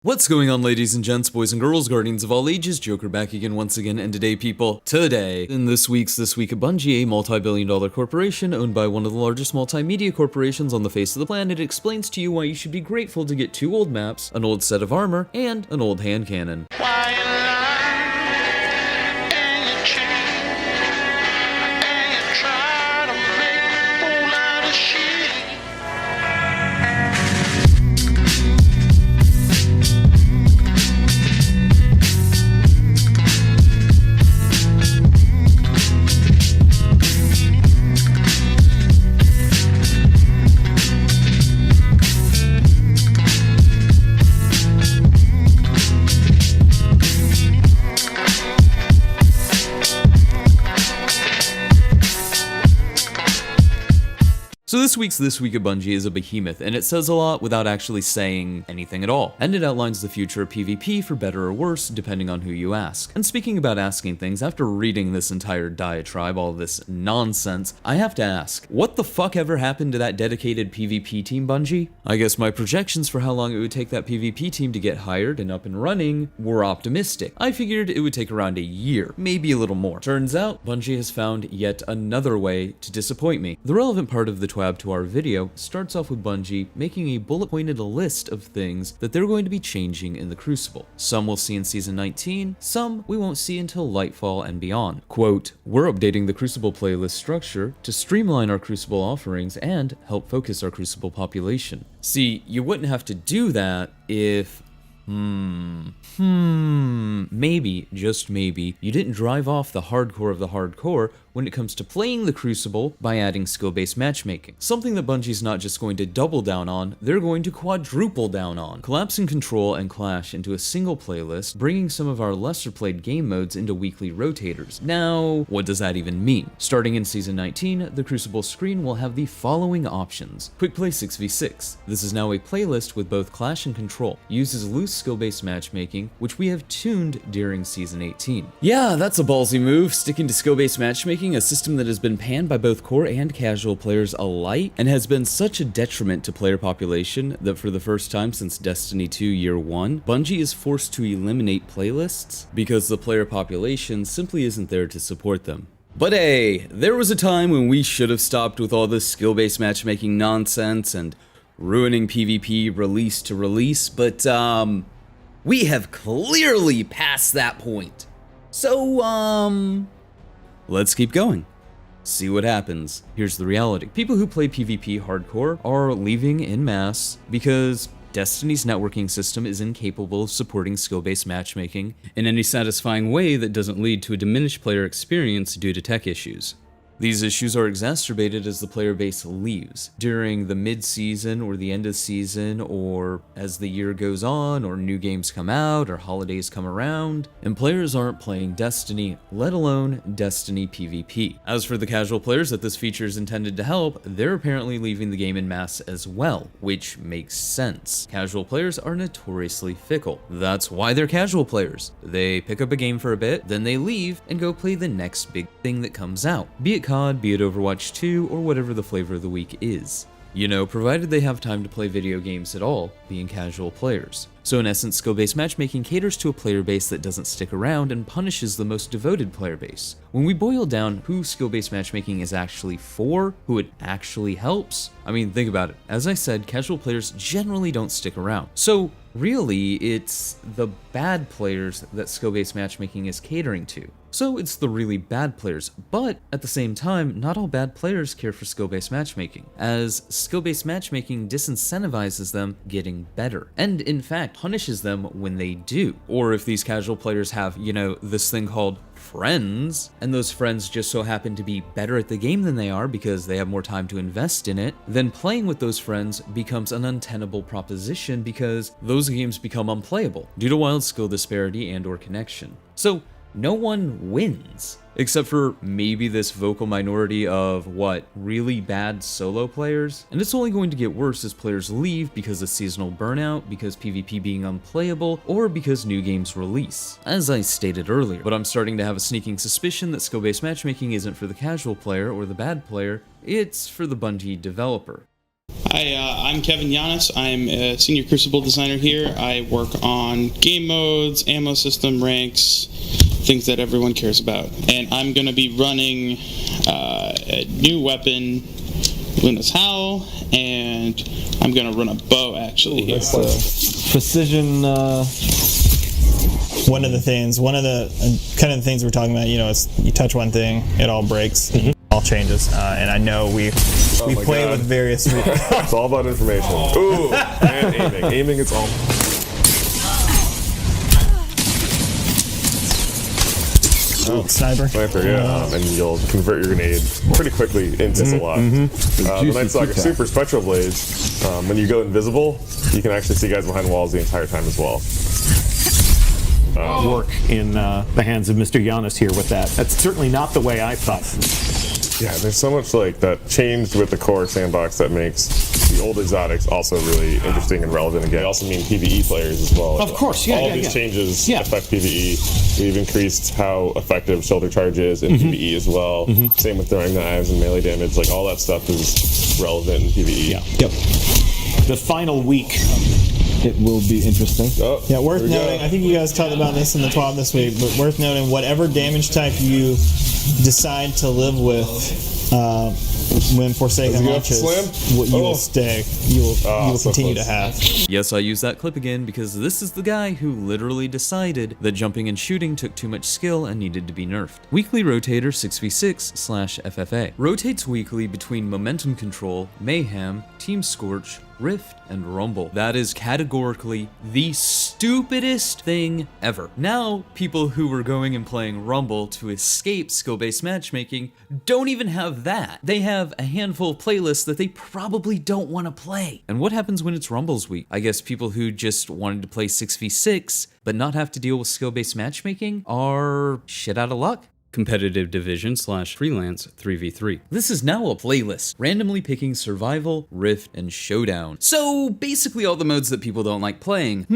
What's going on, ladies and gents, boys and girls, guardians of all ages? Joker back again once again, and today, people, in This Week at Bungie, a multi-billion-dollar corporation owned by one of the largest multimedia corporations on the face of the planet, explains to you why you should be grateful to get 2 old maps, an old set of armor, and an old hand cannon. So This Week at Bungie is a behemoth, and it says a lot without actually saying anything at all. And it outlines the future of PvP for better or worse, depending on who you ask. And speaking about asking things, after reading this entire diatribe, all this nonsense, I have to ask, what the fuck ever happened to that dedicated PvP team, Bungie? I guess my projections for how long it would take that PvP team to get hired and up and running were optimistic. I figured it would take around a year, maybe a little more. Turns out, Bungie has found yet another way to disappoint me. The relevant part of the TWAB to our video starts off with Bungie making a bullet-pointed list of things that they're going to be changing in the Crucible. Some we'll see in Season 19, some we won't see until Lightfall and beyond. Quote, "We're updating the Crucible playlist structure to streamline our Crucible offerings and help focus our Crucible population." See, you wouldn't have to do that if maybe, just maybe, you didn't drive off the hardcore of the hardcore when it comes to playing the Crucible by adding skill-based matchmaking. Something that Bungie's not just going to double down on, they're going to quadruple down on. Collapsing Control and Clash into a single playlist, bringing some of our lesser played game modes into weekly rotators. Now, what does that even mean? Starting in Season 19, the Crucible screen will have the following options. Quick Play 6v6. This is now a playlist with both Clash and Control. Uses loose skill-based matchmaking, which we have tuned during Season 18. Yeah, that's a ballsy move, sticking to skill-based matchmaking, a system that has been panned by both core and casual players alike, and has been such a detriment to player population that for the first time since Destiny 2 Year 1, Bungie is forced to eliminate playlists because the player population simply isn't there to support them. But hey, there was a time when we should have stopped with all this skill-based matchmaking nonsense and ruining PvP release to release, but we have clearly passed that point. So, let's keep going. See what happens. Here's the reality. People who play PvP hardcore are leaving en masse because Destiny's networking system is incapable of supporting skill-based matchmaking in any satisfying way that doesn't lead to a diminished player experience due to tech issues. These issues are exacerbated as the player base leaves during the mid-season or the end of season, or as the year goes on, or new games come out, or holidays come around, and players aren't playing Destiny, let alone Destiny PvP. As for the casual players that this feature is intended to help, they're apparently leaving the game en masse as well, which makes sense. Casual players are notoriously fickle. That's why they're casual players. They pick up a game for a bit, then they leave and go play the next big thing that comes out, be it COD, be it Overwatch 2, or whatever the flavor of the week is. You know, provided they have time to play video games at all, being casual players. So in essence, skill-based matchmaking caters to a player base that doesn't stick around and punishes the most devoted player base. When we boil down who skill-based matchmaking is actually for, who it actually helps, I mean, think about it. As I said, casual players generally don't stick around. So really, it's the bad players that skill-based matchmaking is catering to. So it's the really bad players, but at the same time, not all bad players care for skill-based matchmaking, as skill-based matchmaking disincentivizes them getting better, and in fact punishes them when they do. Or if these casual players have, you know, this thing called friends, and those friends just so happen to be better at the game than they are because they have more time to invest in it, then playing with those friends becomes an untenable proposition because those games become unplayable due to wild skill disparity and or connection. So no one wins, except for maybe this vocal minority of, really bad solo players? And it's only going to get worse as players leave because of seasonal burnout, because PvP being unplayable, or because new games release, as I stated earlier. But I'm starting to have a sneaking suspicion that skill-based matchmaking isn't for the casual player or the bad player, it's for the Bungie developer. Hi, I'm Kevin Yanis. I'm a senior Crucible designer here. I work on game modes, ammo system, ranks, things that everyone cares about. And I'm going to be running a new weapon, Luna's Howl, and I'm going to run a bow actually here. Precision. One of the things we're talking about, it's you touch one thing, it all breaks, all changes, and I know we play with various. It's all about information. Ooh, and aiming. Aiming is all. Oh, sniper, yeah, and you'll convert your grenade pretty quickly into select. The Night Stalker Super Spectral Blaze, when you go invisible, you can actually see guys behind walls the entire time as well. Work in the hands of Mr. Giannis here with that. That's certainly not the way I thought. Yeah, there's so much like that changed with the core sandbox that makes the old exotics also really interesting and relevant again. They also mean PvE players as well. Of course, yeah. All these changes affect PvE. We've increased how effective shoulder charge is in PvE as well. Same with throwing knives and melee damage. Like all that stuff is relevant in PvE. Yeah. Yep. The final week. It will be interesting. Oh, yeah, worth noting, I think you guys talked about this in the 12 this week, but worth noting, whatever damage type you decide to live with when Forsaken launches, you will stay. You will continue to have. Yes, I use that clip again because this is the guy who literally decided that jumping and shooting took too much skill and needed to be nerfed. Weekly Rotator 6v6/FFA rotates weekly between Momentum Control, Mayhem, Team Scorch, Rift, and Rumble. That is categorically the stupidest thing ever. Now, people who were going and playing Rumble to escape skill-based matchmaking don't even have that. They have a handful of playlists that they probably don't want to play. And what happens when it's Rumble's week? I guess people who just wanted to play 6v6 but not have to deal with skill-based matchmaking are shit out of luck. Competitive Division / Freelance 3v3. This is now a playlist, randomly picking Survival, Rift, and Showdown. So basically all the modes that people don't like playing.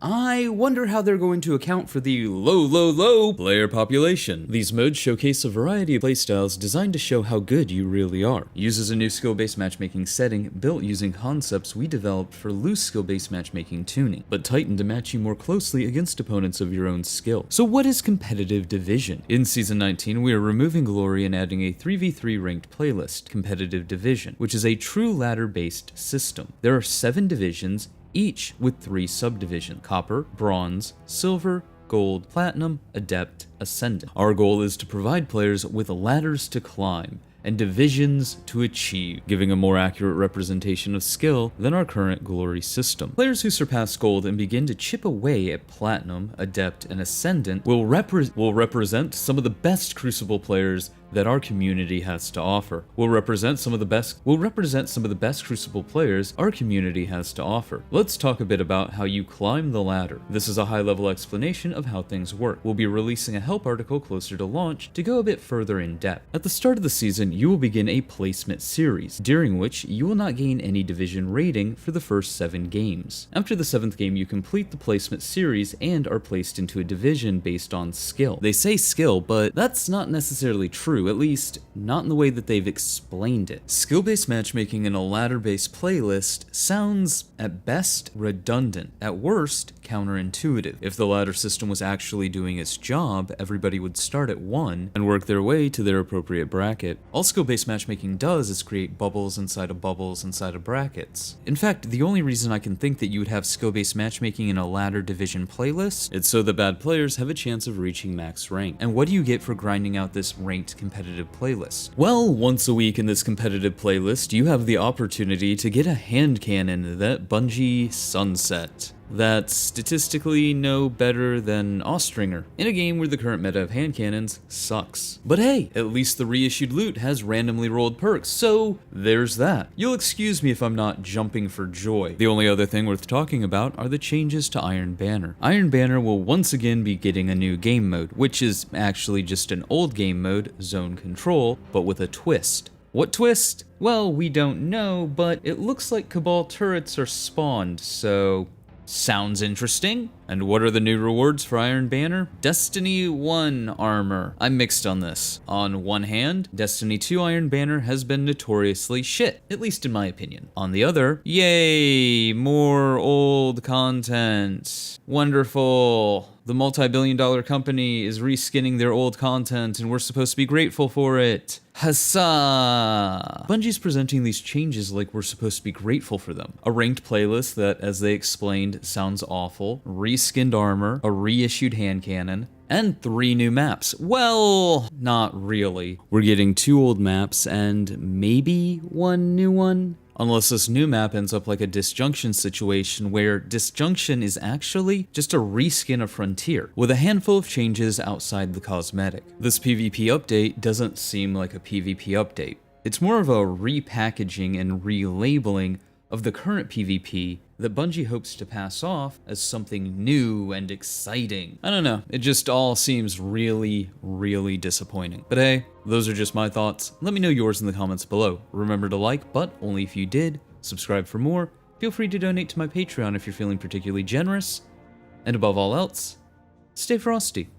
I wonder how they're going to account for the low player population. These modes showcase a variety of playstyles designed to show how good you really are. Uses a new skill-based matchmaking setting built using concepts we developed for loose skill-based matchmaking tuning, but tightened to match you more closely against opponents of your own skill. So what is Competitive Division? In Season 19, we are removing glory and adding a 3v3 ranked playlist, Competitive Division, which is a true ladder-based system. There are 7 divisions, each with 3 subdivisions: Copper, Bronze, Silver, Gold, Platinum, Adept, Ascendant. Our goal is to provide players with ladders to climb and divisions to achieve, giving a more accurate representation of skill than our current glory system. Players who surpass gold and begin to chip away at platinum, adept, and ascendant will represent some of the best Crucible players that our community has to offer. Will represent some of the best Crucible players our community has to offer. Let's talk a bit about how you climb the ladder. This is a high-level explanation of how things work. We'll be releasing a help article closer to launch to go a bit further in depth. At the start of the season, you will begin a placement series, during which you will not gain any division rating for the first 7 games. After the 7th game, you complete the placement series and are placed into a division based on skill. They say skill, but that's not necessarily true, at least not in the way that they've explained it. Skill-based matchmaking in a ladder-based playlist sounds, at best, redundant, at worst, counterintuitive. If the ladder system was actually doing its job, everybody would start at 1 and work their way to their appropriate bracket. All skill-based matchmaking does is create bubbles inside of brackets. In fact, the only reason I can think that you would have skill-based matchmaking in a ladder division playlist is so that bad players have a chance of reaching max rank. And what do you get for grinding out this ranked competitive playlist? Well, once a week in this competitive playlist, you have the opportunity to get a hand cannon that Bungie sunset. That's statistically no better than Austringer, in a game where the current meta of hand cannons sucks. But hey, at least the reissued loot has randomly rolled perks, so there's that. You'll excuse me if I'm not jumping for joy. The only other thing worth talking about are the changes to Iron Banner. Iron Banner will once again be getting a new game mode, which is actually just an old game mode, Zone Control, but with a twist. What twist? Well, we don't know, but it looks like Cabal turrets are spawned, so sounds interesting. And what are the new rewards for Iron Banner? Destiny 1 armor. I'm mixed on this. On one hand, Destiny 2 Iron Banner has been notoriously shit, at least in my opinion. On the other, yay, more old content. Wonderful. The multi-billion-dollar company is reskinning their old content and we're supposed to be grateful for it. Huzzah! Bungie's presenting these changes like we're supposed to be grateful for them. A ranked playlist that, as they explained, sounds awful. Reskinned armor, a reissued hand cannon, and 3 new maps. Well, not really. We're getting 2 old maps and maybe 1 new one? Unless this new map ends up like a Disjunction situation where Disjunction is actually just a reskin of Frontier, with a handful of changes outside the cosmetic. This PvP update doesn't seem like a PvP update. It's more of a repackaging and relabeling of the current PvP that Bungie hopes to pass off as something new and exciting. I don't know, it just all seems really, really disappointing. But hey, those are just my thoughts. Let me know yours in the comments below. Remember to like, but only if you did. Subscribe for more. Feel free to donate to my Patreon if you're feeling particularly generous. And above all else, stay frosty.